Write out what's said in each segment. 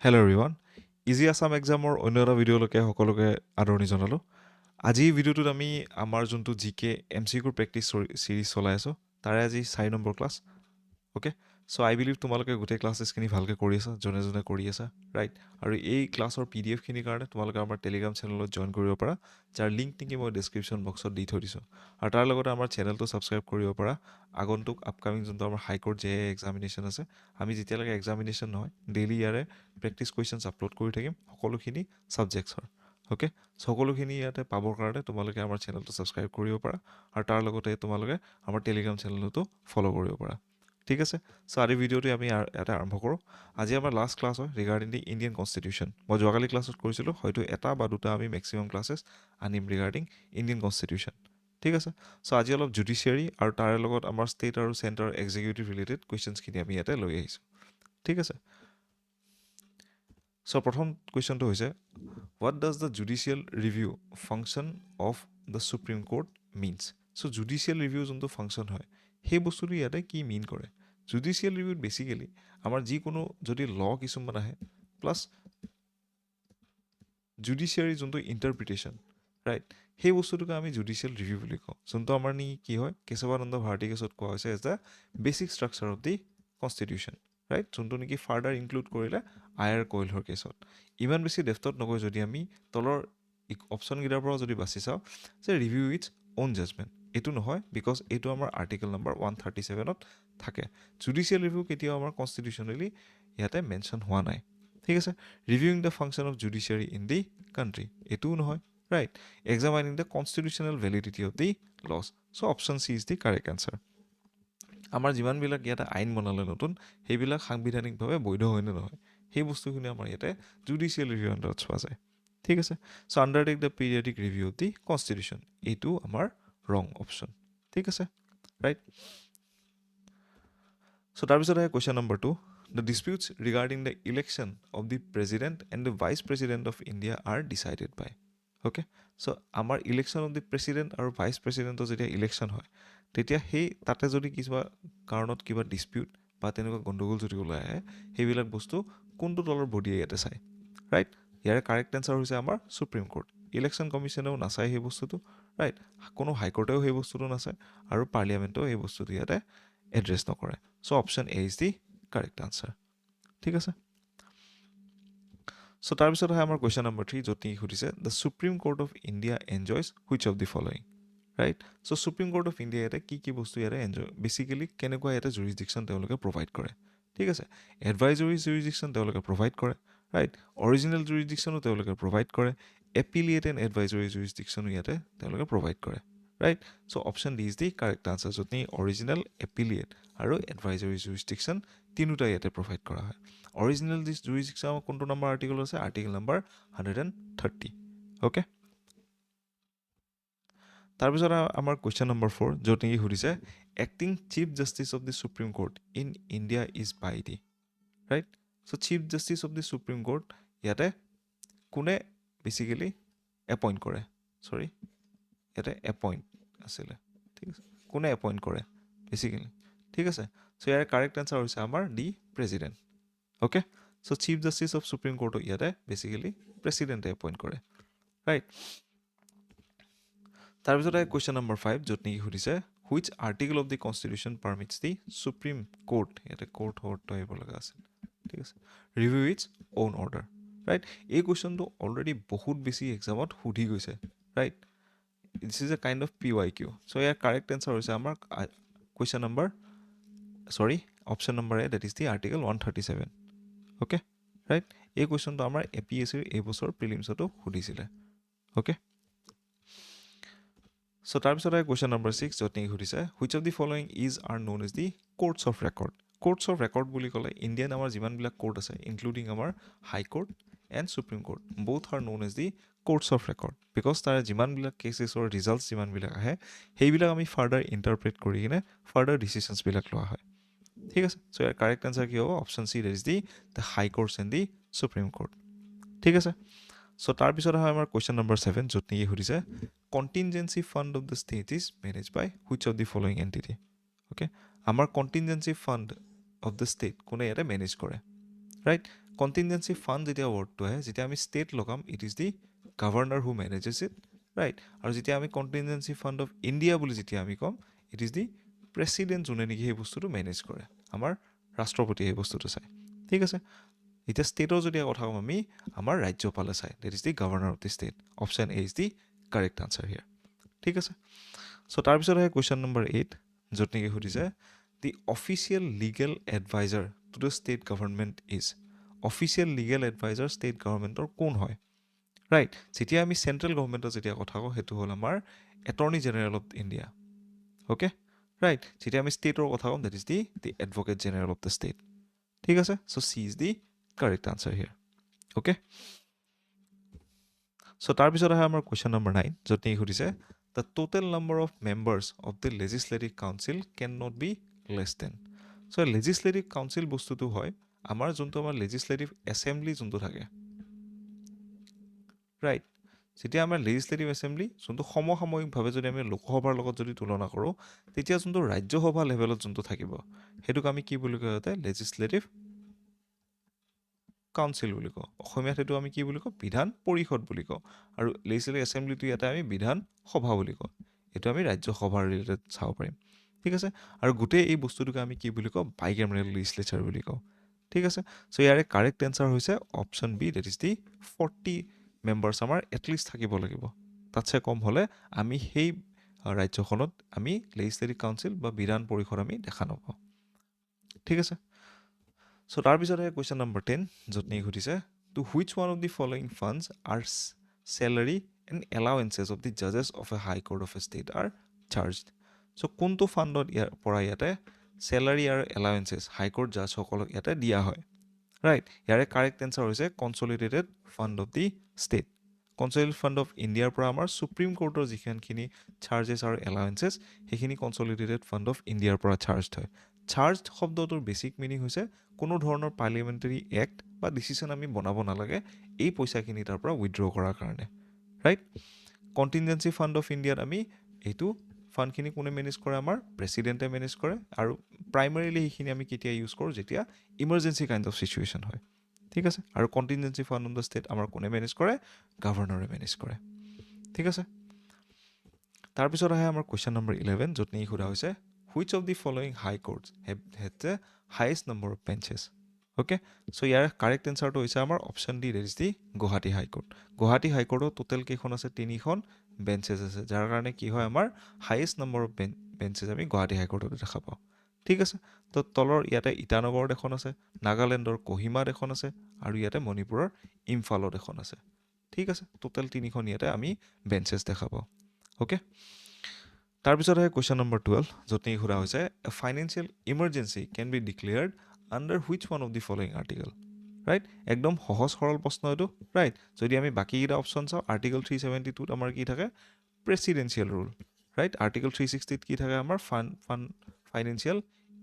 hello' everyone easy Assam এক্সামৰ অন্য এটা ভিডিঅ'লৈকে সকলোকে আদৰণি জনালোঁ আজি ভিডিঅ'টোত আমি আমাৰ যোনটো জি কে এম চি কিউৰ প্ৰেক্টিছ চিৰিজ চলাই আছোঁ তাৰে আজি 4 নম্বৰ class okay so' I believe তোমালোকে গোটেই ক্লাছেছখিনি ভালকৈ কৰি আছা যোনে যোনে কৰি আছা ৰাইট আৰু এই ক্লাছৰ PDF খিনিৰ কাৰণে তোমালোকে আমাৰ টেলিগ্ৰাম চেনেলত জইন কৰিব পাৰা যাৰ লিংক নেকি মই ডিছক্ৰিপশ্যন বক্সত দি থৈ দিছোঁ আৰু তাৰ লগতে আমাৰ চেনেলটো ছাবস্ক্ৰাইব কৰিব পাৰা আগন্তুক আপকামিং যোনটো আমাৰ হাইকোৰ্ট জে এক্সামিনেশ্যন আছে আমি যেতিয়ালৈকে এক্সামিনেশ্যন নহয় ডেইলি ইয়াৰে প্ৰেক্টিছ কুৱেশ্যনছ আপলোড কৰি থাকিম সকলোখিনি ছাবজেক্টছৰ অ'কে সকলোখিনি ইয়াতে পাবৰ কাৰণে তোমালোকে আমাৰ চেনেলটো ছাবস্ক্ৰাইব কৰিব পাৰা আৰু তাৰ লগতে তোমালোকে আমাৰ টেলিগ্ৰাম চেনেলটো ফ'ল' কৰিব পাৰা ঠিক আছে চ' আজি ভিডিঅ'টো আমি ইয়াতে আৰম্ভ কৰোঁ আজি আমাৰ লাষ্ট ক্লাছ হয় ৰিগাৰ্ডিং দি ইণ্ডিয়ান কনষ্টিটিউশ্যন মই যোৱাকালি ক্লাছত কৰিছিলোঁ হয়তো এটা বা দুটা আমি মেক্সিমাম ক্লাছেছ আনিম ৰিগাৰ্ডিং ইণ্ডিয়ান কনষ্টিটিউশ্যন ঠিক আছে চ' আজি অলপ জুডিচিয়াৰী আৰু তাৰে লগত আমাৰ ষ্টেট আৰু চেণ্টাৰ এক্সিকিউটিভ ৰিলেটেড কুৱেশ্যনছখিনি আমি ইয়াতে লৈ আহিছোঁ ঠিক আছে চ' প্ৰথম কুৱেশ্যনটো হৈছে what does the judicial review function of the Supreme court means so' judicial review যোনটো ফাংচন হয় সেই বস্তুটো ইয়াতে কি মিন কৰে জুডিচিয়েল ৰিভিউত বেচিকেলি আমাৰ যিকোনো যদি ল কিছুমান আহে প্লাছ জুডিচিয়াৰী যোনটো ইণ্টাৰপ্ৰিটেশ্যন ৰাইট সেই বস্তুটোকে আমি জুডিচিয়েল ৰিভিউ বুলি কওঁ যোনটো আমাৰ নি কি হয় কেশৱানন্দ ভাৰতী কেছত কোৱা হৈছে as the basic structure of the constitution right যোনটো নেকি ফাৰ্ডাৰ ইনক্লুড কৰিলে আয়াৰ কয়লৰ কেছত ইমান বেছি ডেফটত নগৈ যদি আমি তলৰ অপশ্যনকেইটাৰ পৰা যদি বাছি চাওঁ যে ৰিভিউ ইটছ অ'ন জাজমেণ্ট এইটো নহয় বিকজ এইটো আমাৰ আৰ্টিকেল নম্বৰ 137ত থাকে জুডিচিয়েল ৰিভিউ কেতিয়াও আমাৰ কনষ্টিটিউশ্যনেলি ইয়াতে মেনশ্যন হোৱা নাই ঠিক আছে reviewing the function of judiciary in the country এইটোও নহয় right examining the constitutional validity of the laws so' option C is the correct answer আমাৰ যিমানবিলাক ইয়াতে আইন বনালে নতুন সেইবিলাক সাংবিধানিকভাৱে বৈধ হয় নে নহয় সেই বস্তুখিনি আমাৰ ইয়াতে জুডিচিয়েল ৰিভিউ আণ্ডাৰত চোৱা যায় ঠিক আছে so' undertake the periodic review of the constitution এইটো আমাৰ ৰং অপশ্যন ঠিক আছে ৰাইট চ' তাৰপিছত আহে question number 2 The disputes regarding the election of the president and the vice president of India are decided by okay so আমাৰ election of the president আৰু vice প্ৰেচিডেণ্টৰ যেতিয়া ইলেকশ্যন হয় তেতিয়া সেই তাতে যদি কিবা কাৰণত কিবা ডিছপিউট বা তেনেকুৱা গণ্ডগোল যদি ওলাই আহে সেইবিলাক বস্তু কোনটো তলৰ বডিয়ে ইয়াতে চায় ৰাইট ইয়াৰে কাৰেক্ট এনচাৰ হৈছে আমাৰ সুপ্ৰিম কোৰ্ট ইলেকশ্যন কমিশ্যনেও নাচায় সেই বস্তুটো ৰাইট কোনো হাইকোৰ্টেও সেই বস্তুটো নাচায় আৰু পাৰ্লিয়ামেণ্টেও এই বস্তুটো ইয়াতে এড্ৰেছ নকৰে so' option A is the correct answer ঠিক আছে চ' তাৰপিছত আহে আমাৰ কুৱেশ্যন নম্বৰ 3 য'ত নেকি সুধিছে the Supreme Court of India enjoys which of the following right so' Supreme Court of India ইয়াতে কি বস্তু ইয়াতে এনজয় বেচিকেলি কেনেকুৱা ইয়াতে জুৰিছডিকশ্যন তেওঁলোকে প্ৰভাইড কৰে ঠিক আছে এডভাইজৰী জুৰিছডিকশ্যন তেওঁলোকে প্ৰভাইড কৰে ৰাইট অৰিজিনেল জুৰিছডিকশ্যনো তেওঁলোকে প্ৰভাইড কৰে এপিলিয়েট এণ্ড এডভাইজৰী জুৰিছডিকশ্যনো ইয়াতে তেওঁলোকে প্ৰভাইড কৰে right so' option D is the correct answer য'ত নেকি অৰিজিনেল এপিলিয়েট আৰু এডভাইজৰী জুৰিছডিকশ্যন তিনিওটা ইয়াতে প্ৰভাইড কৰা হয় অৰিজিনেল জুৰিছডিকশ্যন কোনটো নম্বৰ আৰ্টিকেল আছে আৰ্টিকেল নম্বৰ 130 অ'কে তাৰপিছত আমাৰ কুৱেশ্যন নম্বৰ 4 য'ত নেকি সুধিছে acting chief justice of the supreme court in India is by the right so' chief justice of the supreme court ইয়াতে কোনে বেচিকেলি এপইণ্ট কৰে চৰি ইয়াতে এপইণ্ট আছিলে ঠিক আছে কোনে এপইণ্ট কৰে বেচিকেলি ঠিক আছে চ' ইয়াৰ কাৰেক্ট এনচাৰ হৈছে আমাৰ the president okay so' chief justice of supreme কোৰ্টক ইয়াতে বেচিকেলি প্ৰেচিডেণ্টে এপইণ্ট কৰে ৰাইট তাৰপিছত আহে কুৱেশ্যন নম্বৰ 5 য'ত নেকি সুধিছে which article of the constitution permits the supreme court ইয়াতে কোৰ্ট শব্দটো আহিব লগা আছিল ঠিক আছে review its own order right এই কুৱেশ্যনটো অলৰেডি বহুত বেছি এক্সামত সুধি গৈছে right this is a kind of PYQ so' ইয়াৰ কাৰেক্ট এনচাৰ হৈছে আমাৰ question number option number A that is the article 137 okay right এই কুৱেশ্যনটো আমাৰ APSCৰ এইবছৰ প্ৰিলিমছতো সুধিছিলে অ'কে চ' তাৰপিছত আহে কুৱেশ্যন নম্বৰ 6 য'ত নেকি সুধিছে which of the following is are known as the courts of record courts of record বুলি ক'লে ইণ্ডিয়ান আমাৰ যিমানবিলাক কোৰ্ট আছে ইনক্লুডিং আমাৰ high court and supreme court both are known as the courts of record because তাৰে যিমানবিলাক কেছেছৰ results যিমানবিলাক আহে সেইবিলাক আমি ফাৰ্ডাৰ ইণ্টাৰপ্ৰেট কৰি কিনে ফাৰ্ডাৰ ডিচিশ্যনছবিলাক লোৱা হয় ঠিক আছে চ' ইয়াৰ কাৰেক্ট এনচাৰ কি হ'ব option C that is the the high courts and the supreme court ঠিক আছে চ' তাৰপিছত হয় আমাৰ কুৱেশ্যন নম্বৰ 7 য'ত নেকি সুধিছে contingency fund of the state is manage by which of the following entity okay আমাৰ contingency fund of the state কোনে ইয়াতে মেনেজ কৰে ৰাইট কণ্টিনজেঞ্চি ফাণ্ড যেতিয়া ৱৰ্ডটো আহে যেতিয়া আমি ষ্টেট লগাম it is the governor who manages it right আৰু যেতিয়া আমি কণ্টিনজেঞ্চি ফাণ্ড অফ ইণ্ডিয়া বুলি যেতিয়া আমি ক'ম ইট ইজ দি প্ৰেচিডেণ্ট যোনে নেকি সেই বস্তুটো মেনেজ কৰে আমাৰ ৰাষ্ট্ৰপতিয়ে সেই বস্তুটো চায় ঠিক আছে এতিয়া ষ্টেটৰ যদি কথা কম আমি আমাৰ ৰাজ্যপালে চায় that is the governor of the state option A is the correct answer here ঠিক আছে চ' তাৰপিছত আহে কুৱেশ্যন নম্বৰ 8 য'ত নেকি সুধিছে the official legal adviser to the state government is official legal adviser state গভৰ্ণমেণ্টৰ কোন হয় ৰাইট যেতিয়া আমি চেণ্ট্ৰেল গভৰ্ণমেণ্টৰ যেতিয়া কথা কওঁ সেইটো হ'ল আমাৰ attorney general of India okay right যেতিয়া আমি ষ্টেটৰ কথা কওঁ that is the advocate general of the state ঠিক আছে so' C is the correct answer here okay so' তাৰপিছত আহে আমাৰ কুৱেশ্যন নম্বৰ 9 য'ত নেকি সুধিছে the total number of members of the legislative council can not be less than so' legislative council বস্তুটো হয় আমাৰ যোনটো আমাৰ লেজিছলেটিভ এছেম্বলি যোনটো থাকে ৰাইট যেতিয়া আমাৰ লেজিছলেটিভ এছেম্বলি যোনটো সমসাময়িকভাৱে যদি আমি লোকসভাৰ লগত যদি তুলনা কৰোঁ তেতিয়া যোনটো ৰাজ্যসভা লেভেলত যোনটো থাকিব সেইটোক আমি কি বুলি কওঁ ইয়াতে লেজিছলেটিভ কাউঞ্চিল বুলি কওঁ অসমীয়াত সেইটো আমি কি বুলি কওঁ বিধান পৰিষদ বুলি কওঁ আৰু লেজিছলেটিভ এছেম্বলিটো ইয়াতে আমি বিধান সভা বুলি কওঁ এইটো আমি ৰাজ্যসভাৰ ৰিলেটেড চাব পাৰিম ঠিক আছে আৰু গোটেই এই বস্তুটোকে আমি কি বুলি কওঁ বাইকেমেৰেল লেজিছলেচাৰ বুলি কওঁ ঠিক আছে চ' ইয়াৰে কাৰেক্ট এনচাৰ হৈছে option B that is the 40 members আমাৰ এটলিষ্ট থাকিব লাগিব তাতছে কম হ'লে আমি সেই ৰাজ্যখনত আমি লেজিছলেটিভ কাউঞ্চিল বা বিধান পৰিষদ আমি দেখা নাপাওঁ ঠিক আছে চ' তাৰপিছত আহে কুৱেশ্যন নম্বৰ 10 য'ত নেকি সুধিছে to which one of the following funds are salary and allowances of the জাজেছ of a high court of a state are charged so' কোনটো ফাণ্ডত ইয়াৰ পৰা ইয়াতে চেলাৰী আৰু এলাৱেঞ্চেছ হাইকোৰ্ট জাজসকলক ইয়াতে দিয়া হয় ৰাইট ইয়াৰে কাৰেক্ট এনচাৰ হৈছে consolidated fund of the state consolidated fund of ইণ্ডিয়াৰ পৰা আমাৰ ছুপ্ৰিম কোৰ্টৰ যিখিনিখিনি চাৰ্জেছ আৰু এলাৱেঞ্চেছ সেইখিনি কনচলিডেটেড ফাণ্ড অফ ইণ্ডিয়াৰ পৰা চাৰ্জড হয় চাৰ্জড শব্দটোৰ বেছিক মিনিং হৈছে কোনো ধৰণৰ পাৰ্লিয়ামেণ্টাৰী এক্ট বা ডিচিশ্যন আমি বনাব নালাগে এই পইচাখিনি তাৰ পৰা উইথড্ৰ কৰাৰ কাৰণে ৰাইট কণ্টিনজেঞ্চি ফাণ্ড অফ ইণ্ডিয়াত আমি এইটো ফাণ্ডখিনি কোনে মেনেজ কৰে আমাৰ প্ৰেচিডেণ্টে মেনেজ কৰে আৰু প্ৰাইমেৰীলি সেইখিনি আমি কেতিয়া ইউজ কৰোঁ যেতিয়া ইমাৰ্জেঞ্চি কাইণ্ড অফ চিচুৱেশ্যন হয় ঠিক আছে আৰু কণ্টিনজেঞ্চি ফাণ্ড অন দ্য ষ্টেট আমাৰ কোনে মেনেজ কৰে গভৰ্ণৰে মেনেজ কৰে ঠিক আছে তাৰপিছত আহে আমাৰ কুৱেশ্যন নম্বৰ 11 য'ত নেকি সোধা হৈছে which of the following high courts have the highest number of benches okay so' ইয়াৰ কাৰেক্ট এনচাৰটো হৈছে আমাৰ option D that is the Guwahati high court Guwahati হাইকোৰ্টত টোটেল কেইখন আছে 3খন বেঞ্চেছ আছে যাৰ কাৰণে কি হয় আমাৰ হাইয়েষ্ট নম্বৰ অফ বেঞ্চেছ আমি গুৱাহাটী হাইকোৰ্টত দেখা পাওঁ ঠিক আছে তো তলৰ ইয়াতে ইটানগৰত এখন আছে নাগালেণ্ডৰ কহিমাত এখন আছে আৰু ইয়াতে মণিপুৰৰ ইম্ফালত এখন আছে ঠিক আছে টোটেল 3খন ইয়াতে আমি বেঞ্চেছ দেখা পাওঁ অ'কে তাৰপিছত আহে কুৱেশ্যন নম্বৰ 12 য'ত নেকি সোধা হৈছে a financial emergency can be declared under which one of the following article right একদম সহজ সৰল প্ৰশ্ন এইটো ৰাইট যদি আমি বাকীকেইটা অপশ্যন চাওঁ আৰ্টিকল 372ত আমাৰ কি থাকে প্ৰেচিডেঞ্চিয়েল ৰুল ৰাইট আৰ্টিকল 360ত কি থাকে আমাৰ financial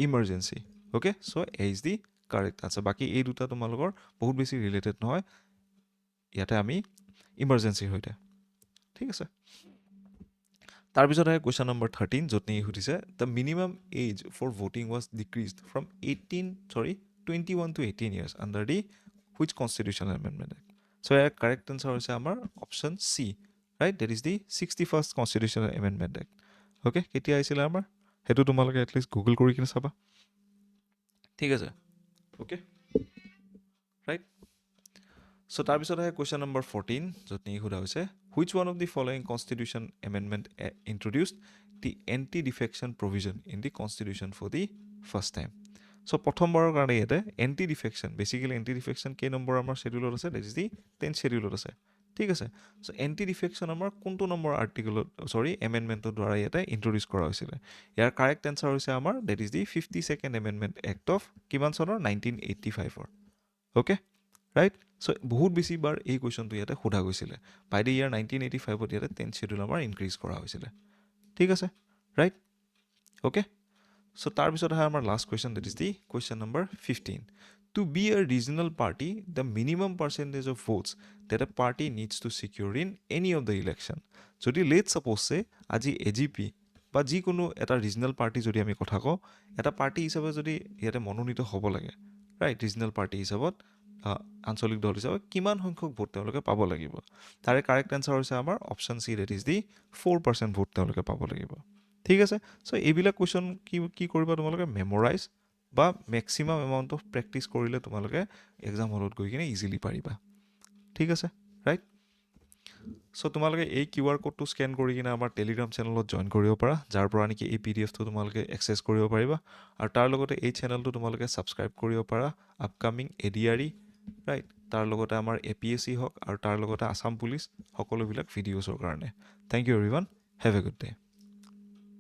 emergency okay so' A is the correct answer বাকী এই দুটা তোমালোকৰ বহুত বেছি ৰিলেটেড নহয় ইয়াতে আমি ইমাৰ্জেঞ্চিৰ সৈতে ঠিক আছে তাৰপিছত আহে কুৱেশ্যন নম্বৰ 13 য'ত নেকি সুধিছে the minimum age for voting was decreased from 21 to 18 years under the which constitutional amendment act so' ইয়াৰ কাৰেক্ট এনচাৰ হৈছে আমাৰ option C right that is the 61st constitutional amendment act okay কেতিয়া আহিছিলে আমাৰ সেইটো তোমালোকে এটলিষ্ট গুগল কৰি কিনে চাবা ঠিক আছে অ'কে ৰাইট চ' তাৰপিছত আহে কুৱেশ্যন নম্বৰ 14 য'ত নেকি সোধা হৈছে which one of the following constitution amendment introduced the anti defection provision in the constitution for the first time so' প্ৰথমবাৰৰ কাৰণে ইয়াতে anti defection basically anti defection কেই নম্বৰ আমাৰ শ্বেডিউলত আছে ডেট ইজ দি 10th শ্বেডিউলত আছে ঠিক আছে চ' এণ্টি ডিফেকশ্যন আমাৰ কোনটো নম্বৰ আৰ্টিকলত এমেণ্ডমেণ্টৰ দ্বাৰা ইয়াতে ইণ্ট্ৰডিউচ কৰা হৈছিলে ইয়াৰ কাৰেক্ট এনচাৰ হৈছে আমাৰ that is the 52nd amendment act of কিমান চনৰ 1985 অ'কে ৰাইট চ' বহুত বেছি বাৰ এই কুৱেশ্যনটো ইয়াতে সোধা গৈছিলে বাই দ্য ইয়াৰ 1985ত ইয়াতে 10th শ্বেডিউল আমাৰ ইনক্ৰিজ কৰা হৈছিলে ঠিক আছে ৰাইট অ'কে চ' তাৰপিছত আহে আমাৰ last question that is the question number 15 to be a regional party the minimum percentage of votes that a party needs to secure in any of the election যদি let supposes আজি AGP বা যিকোনো এটা regional party যদি আমি কথা কওঁ এটা পাৰ্টি হিচাপে যদি ইয়াতে মনোনীত হ'ব লাগে ৰাইট ৰিজনেল পাৰ্টি হিচাপত আঞ্চলিক দল হিচাপত কিমান সংখ্যক ভোট তেওঁলোকে পাব লাগিব তাৰে কাৰেক্ট এনচাৰ হৈছে আমাৰ option C that is the 4% vote তেওঁলোকে পাব লাগিব ঠিক আছে চ' এইবিলাক কুৱেশ্যন কি কৰিবা তোমালোকে মেমৰাইজ বা মেক্সিমাম এমাউণ্ট অফ প্ৰেক্টিচ কৰিলে তোমালোকে এক্সাম হলত গৈ কিনে ইজিলি পাৰিবা ঠিক আছে ৰাইট চ' তোমালোকে এই QR কোডটো স্কেন কৰি কিনে আমাৰ টেলিগ্ৰাম চেনেলত জইন কৰিব পাৰা যাৰ পৰা নেকি এই PDFটো তোমালোকে এক্সেছ কৰিব পাৰিবা আৰু তাৰ লগতে এই চেনেলটো তোমালোকে ছাবস্ক্ৰাইব কৰিব পাৰা আপকামিং ADRE ৰাইট তাৰ লগতে আমাৰ APSC হওক আৰু তাৰ লগতে আছাম পুলিচ সকলোবিলাক ভিডিঅ'ছৰ কাৰণে thank you everyone have a good day